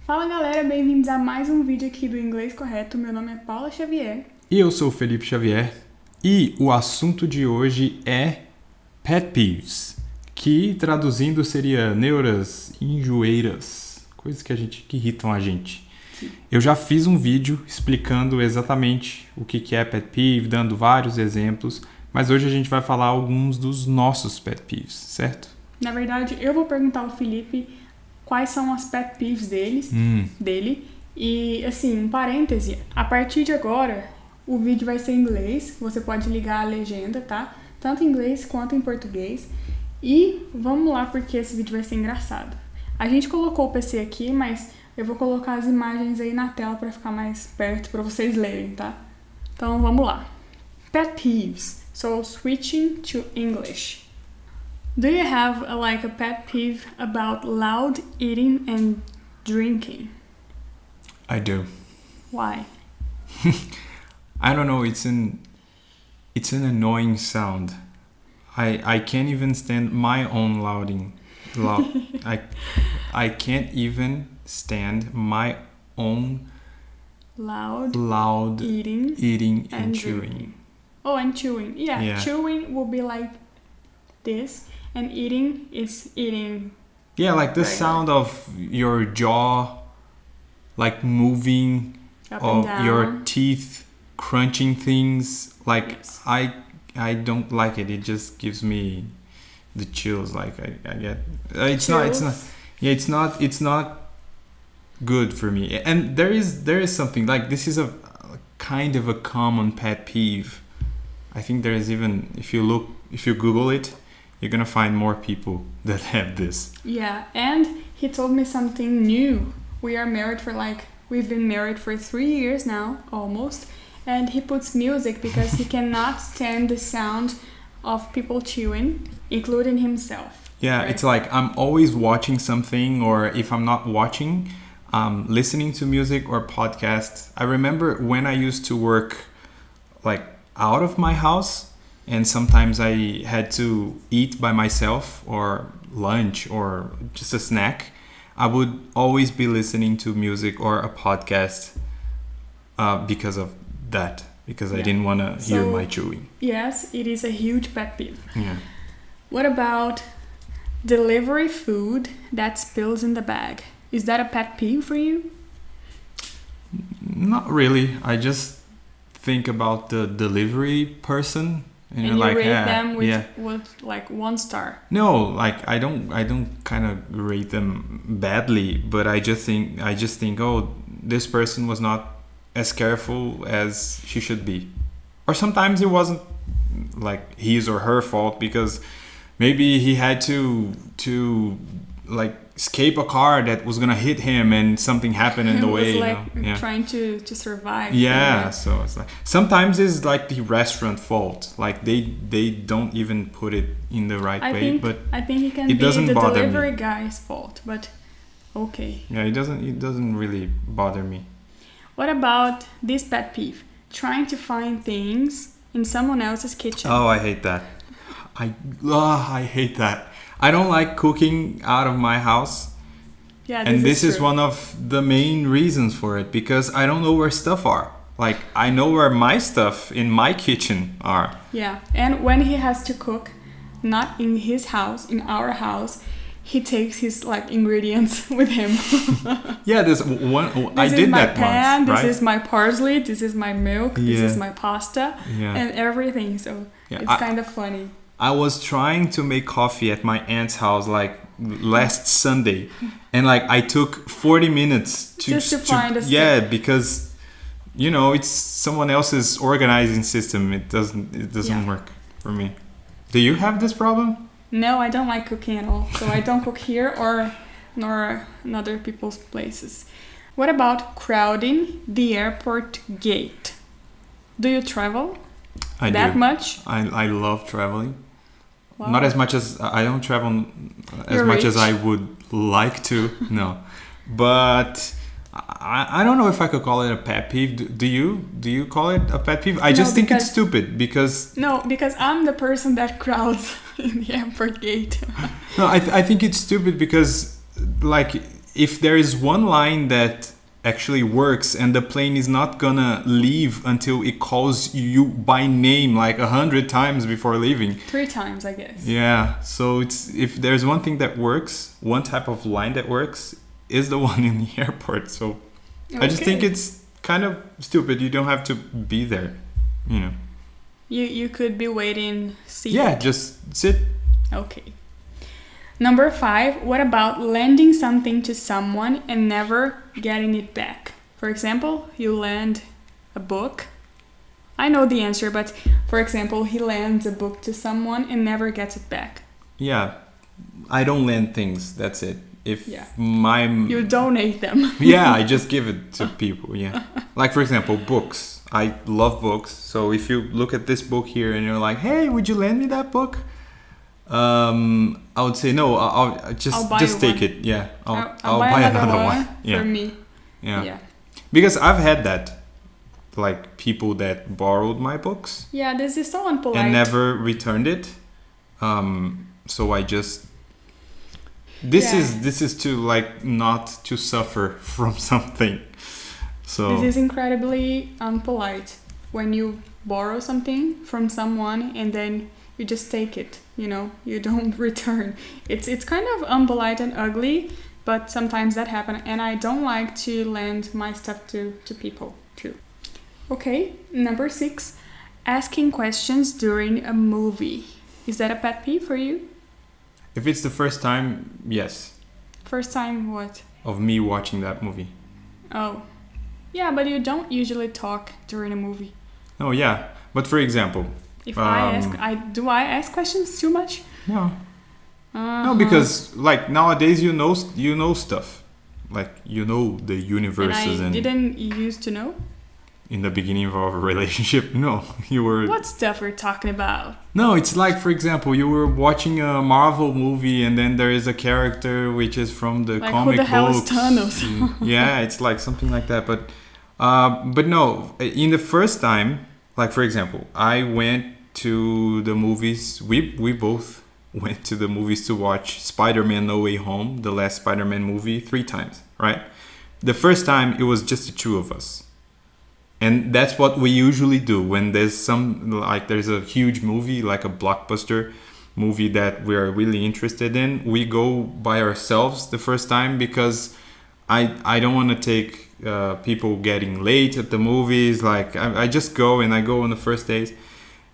Fala galera, bem-vindos a mais um vídeo aqui do Inglês Correto. Meu nome é Paula Xavier. E eu sou o Felipe Xavier. E o assunto de hoje é PET PEEVES, que traduzindo seria neuras enjoeiras, coisas que irritam a gente. Sim. Eu já fiz um vídeo explicando exatamente o que é PET PEEVE, dando vários exemplos, mas hoje a gente vai falar alguns dos nossos PET PEEVEs, certo? Na verdade, eu vou perguntar ao Felipe quais são as pet peeves dele. E, assim, um parêntese, a partir de agora, o vídeo vai ser em inglês. Você pode ligar a legenda, tá? Tanto em inglês quanto em português. E vamos lá, porque esse vídeo vai ser engraçado. A gente colocou o PC aqui, mas eu vou colocar as imagens aí na tela para ficar mais perto, para vocês lerem, tá? Então, vamos lá. Pet peeves. So, switching to English. Do you have a pet peeve about loud eating and drinking? I do. Why? I don't know, it's an annoying sound. I can't even stand my own I can't even stand my own loud eating and chewing. Drinking. Oh, and chewing. Yeah, chewing will be like this, and eating is eating. Yeah, like the regular. sound of your jaw like moving, Up of and down. your teeth crunching things. Like Yes. I don't like it. It just gives me the chills. Like I get it's not good for me. And there is something like this is a kind of a common pet peeve. I think there is even if you Google it, you're gonna find more people that have this. Yeah, and he told me something new. We've been married for 3 years now, almost. And he puts music because he cannot stand the sound of people chewing, including himself. Yeah, right? It's like I'm always watching something, or if I'm not watching, listening to music or podcasts. I remember when I used to work like out of my house, and sometimes I had to eat by myself or lunch or just a snack. I would always be listening to music or a podcast because of that. Because I didn't want to hear my chewing. Yes, it is a huge pet peeve. Yeah. What about delivery food that spills in the bag? Is that a pet peeve for you? Not really. I just think about the delivery person. And you rate them with like 1 star. No, like I don't kind of rate them badly, but I just think, oh, this person was not as careful as she should be. Or sometimes it wasn't like his or her fault, because maybe he had to like escape a car that was gonna hit him, and something happened in the way. It was like trying to survive. Yeah, so it's like sometimes it's like the restaurant fault. Like they don't even put it in the right way. But I think it can it be doesn't the bother delivery me. guy's fault. But okay. Yeah, it doesn't really bother me. What about this pet peeve? Trying to find things in someone else's kitchen. Oh, I hate that. I hate that. I don't like cooking out of my house. Yeah, and this is true. one of the main reasons for it, because I don't know where stuff are. Like, I know where my stuff in my kitchen are. Yeah, and when he has to cook, not in his house, in our house, he takes his ingredients with him. Yeah, there's one. I did that pan, once, right? This is my parsley. This is my milk. This is my pasta, and everything. So it's kind of funny. I was trying to make coffee at my aunt's house last Sunday, and I took 40 minutes to find a step. Yeah, because it's someone else's organizing system. It doesn't work for me. Do you have this problem? No, I don't like cooking at all. So I don't cook here nor in other people's places. What about crowding the airport gate? Do you travel? I that do. Much? I love traveling. Wow. Not as much as I don't travel as You're much rich. as I would like to. No, but I don't know if I could call it a pet peeve. Do you call it a pet peeve? I just think it's stupid because... No, because I'm the person that crowds in the airport gate. No, I think it's stupid because if there is one line that actually works and the plane is not gonna leave until it calls you by name like 100 times before leaving. 3 times, I guess. Yeah, so it's, if there's one thing that works, one type of line that works, is the one in the airport. So I just think it's kind of stupid. You don't have to be there, you know. You could be waiting, see. Yeah, just sit. Okay. Number 5, what about lending something to someone and never getting it back? For example, you lend a book. I know the answer, but for example, he lends a book to someone and never gets it back. Yeah, I don't lend things. That's it. If you donate them. Yeah, I just give it to people. Yeah, like for example, books. I love books. So if you look at this book here and you're like, "Hey, would you lend me that book?" I would say no. I'll just take it. Yeah, I'll buy another one. For me. Yeah. Because I've had that, like people that borrowed my books. Yeah, this is so unpolite. And never returned it. So I just. This is to like not to suffer from something. So this is incredibly unpolite when you borrow something from someone and then you just take it, you know, you don't return. It's kind of unpolite and ugly, but sometimes that happens, and I don't like to lend my stuff to people too. Okay, number 6, asking questions during a movie. Is that a pet peeve for you? If it's the first time, yes. First time what? Of me watching that movie. Oh. Yeah, but you don't usually talk during a movie. Oh, yeah. But for example... If do I ask questions too much? No. No, because like nowadays you know stuff. Like you know the universes and didn't used to know? In the beginning of our relationship, no. You were... What stuff we're talking about? No, it's like, for example, you were watching a Marvel movie and then there is a character which is from the like comic who the hell books. Is Thanos? Yeah, it's like something like that. But no, in the first time, like for example, I went to the movies. We both went to the movies to watch Spider-Man No Way Home, the last Spider-Man movie, 3 times, right? The first time it was just the 2 of us. And that's what we usually do when there's there's a huge movie, like a blockbuster movie that we are really interested in. We go by ourselves the first time because I don't want to take people getting late at the movies. Like I just go and I go on the first days.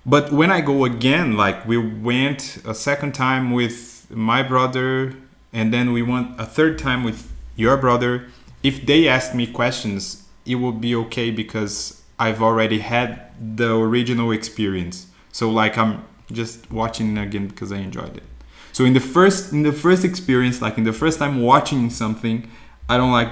But when I go again, like we went a second time with my brother and then we went a third time with your brother. If they ask me questions, it will be okay because I've already had the original experience. So like I'm just watching it again because I enjoyed it. So in the first experience, like in the first time watching something, I don't like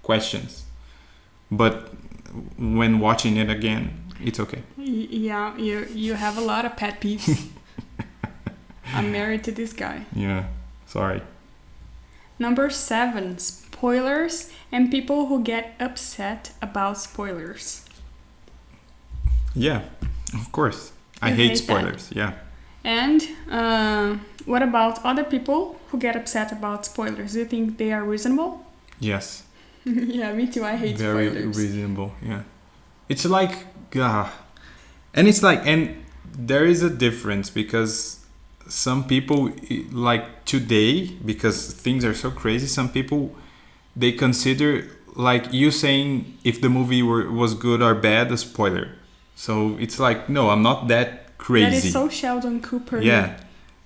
questions. But when watching it again, it's okay. Yeah, you have a lot of pet peeves. I'm married to this guy. Yeah, sorry. Number 7, spoilers and people who get upset about spoilers. Yeah, of course. I hate spoilers, yeah. And what about other people who get upset about spoilers? Do you think they are reasonable? Yes. Yeah, me too. I hate spoilers. Very reasonable, yeah. It's like, and it's like, and there is a difference because some people, like today, because things are so crazy, some people, they consider like you saying if the movie was good or bad a spoiler. So it's like, no, I'm not that crazy. That is so Sheldon Cooper. Yeah.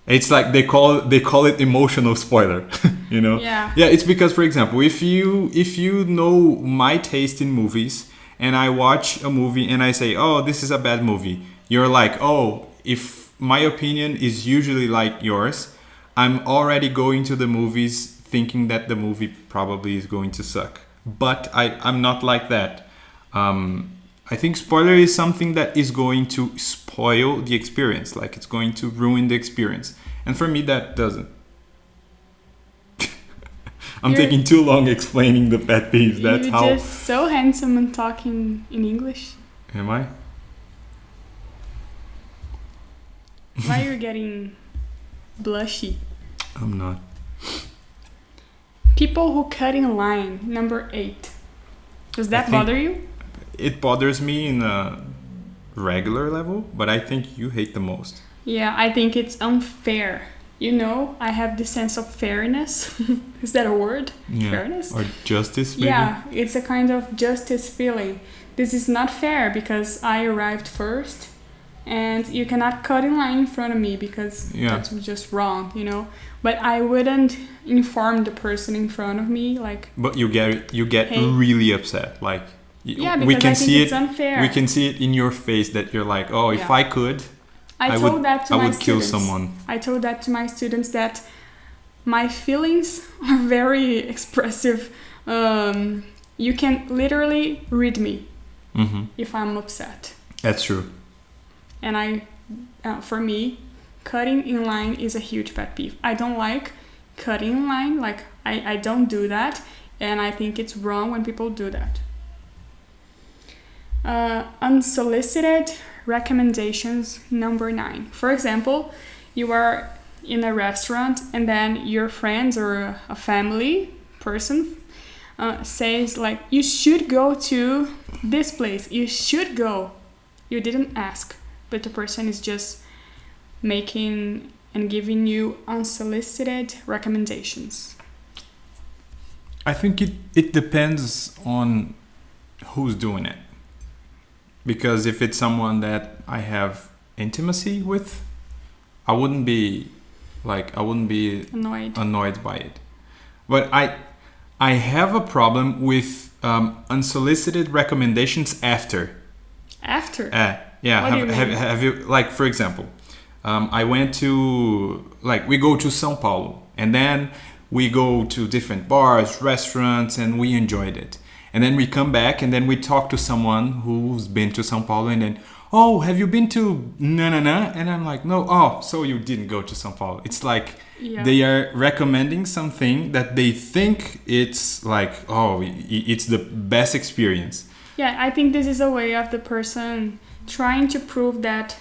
It's like they call it emotional spoiler, you know? Yeah. Yeah, it's because, for example, if you know my taste in movies and I watch a movie and I say, oh, this is a bad movie, you're like, oh, if my opinion is usually like yours, I'm already going to the movies thinking that the movie probably is going to suck. But I'm not like that. I think spoiler is something that is going to spoil the experience. Like it's going to ruin the experience. And for me, that doesn't. I'm taking too long explaining the pet peeves. That's how... You're just so handsome and talking in English. Am I? Why are you getting blushy? I'm not. People who cut in line, number 8. Does that bother you? It bothers me in a regular level, but I think you hate the most. Yeah, I think it's unfair. You know, I have this sense of fairness. Is that a word? Yeah. Fairness? Or justice, maybe? Yeah, it's a kind of justice feeling. This is not fair because I arrived first and you cannot cut in line in front of me because that's just wrong, you know? But I wouldn't inform the person in front of me, like... But you get hey, really upset, like... Yeah, because we can I think see it's unfair. We can see it in your face that you're like, oh, if I could... I told that to my students. I would kill someone. I told that to my students that my feelings are very expressive. You can literally read me if I'm upset. That's true. And for me, cutting in line is a huge pet peeve. I don't like cutting in line. Like, I don't do that. And I think it's wrong when people do that. Unsolicited recommendations, number 9. For example, you are in a restaurant and then your friends or a family person says like, you should go to this place. You should go. You didn't ask, but the person is just making and giving you unsolicited recommendations. I think it depends on who's doing it. Because if it's someone that I have intimacy with, I wouldn't be annoyed by it. But I have a problem with unsolicited recommendations after. After? Yeah. What do you mean? Have you, like, for example, I went to, like, we go to São Paulo and then we go to different bars, restaurants, and we enjoyed it. And then we come back and then we talk to someone who's been to São Paulo and then, oh, have you been to na-na-na? And I'm like, no, oh, so you didn't go to São Paulo. It's like they are recommending something that they think it's like, oh, it's the best experience. Yeah, I think this is a way of the person trying to prove that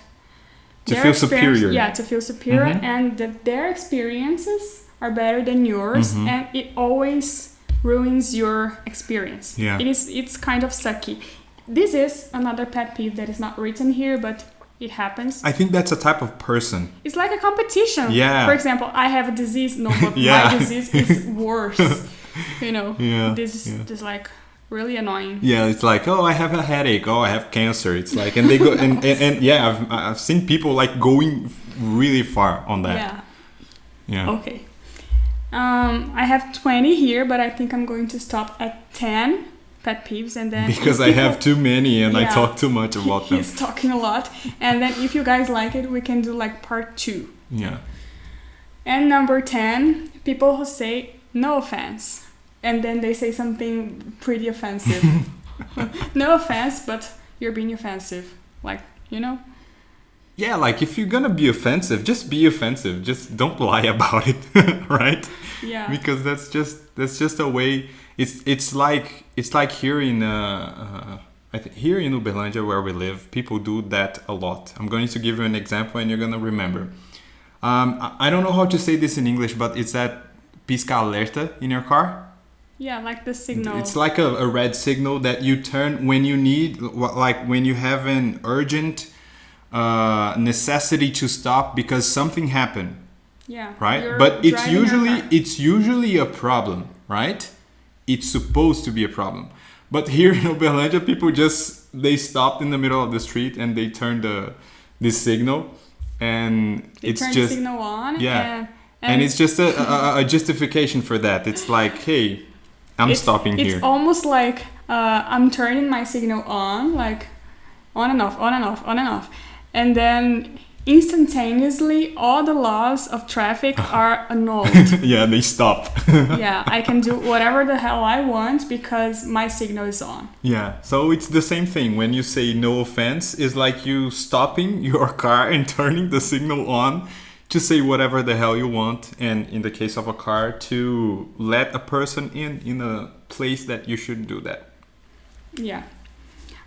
to feel superior. Yeah, to feel superior and that their experiences are better than yours and it always ruins your experience. Yeah. It's kind of sucky. This is another pet peeve that is not written here, but it happens. I think that's a type of person. It's like a competition. Yeah. For example, I have a disease. No, but my disease is worse. You know, this is like really annoying. Yeah, it's like, oh, I have a headache. Oh, I have cancer. It's like, and they go and yeah, I've seen people like going really far on that. Yeah. Okay. I have 20 here, but I think I'm going to stop at 10 pet peeves and then... Because I have too many and I talk too much about them. He's talking a lot. And then if you guys like it, we can do like part 2. Yeah. And number 10, people who say no offense. And then they say something pretty offensive. No offense, but you're being offensive. Like, you know? Yeah, like if you're gonna be offensive, just be offensive. Just don't lie about it, right? Yeah. Because that's just a way. It's like here in here in Uberlândia where we live, people do that a lot. I'm going to give you an example, and you're gonna remember. I don't know how to say this in English, but it's that pisca alerta in your car. Yeah, like the signal. It's like a red signal that you turn when you need, like when you have an urgent necessity to stop because something happened. Yeah. Right? But it's usually a problem, right? It's supposed to be a problem. But here in Uberlândia, people they stopped in the middle of the street and they turned this signal, and it's just the signal on. Yeah. And it's just a justification for that. It's like, hey, I'm stopping here. It's almost like I'm turning my signal on, like on and off, on and off, on and off. And then instantaneously, all the laws of traffic are annulled. Yeah, they stop. Yeah, I can do whatever the hell I want because my signal is on. Yeah, so it's the same thing. When you say no offense, it's like you stopping your car and turning the signal on to say whatever the hell you want. And in the case of a car, to let a person in a place that you shouldn't do that. Yeah.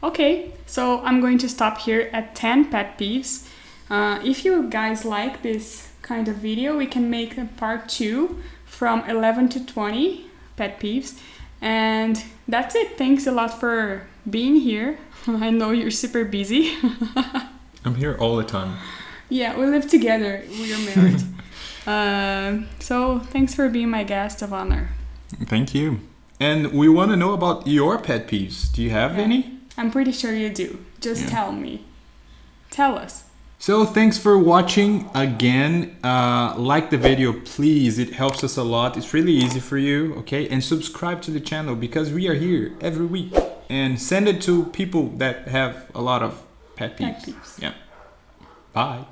Okay, so I'm going to stop here at 10 pet peeves. If you guys like this kind of video, we can make a part 2 from 11 to 20 pet peeves. And that's it. Thanks a lot for being here. I know you're super busy. I'm here all the time. Yeah, we live together. We are married. So thanks for being my guest of honor. Thank you. And we want to know about your pet peeves. Do you have any? I'm pretty sure you do. Just tell me. Tell us. So thanks for watching again. Like the video, please. It helps us a lot. It's really easy for you, okay? And subscribe to the channel because we are here every week. And send it to people that have a lot of pet peeves. Pet peeves. Yeah. Bye.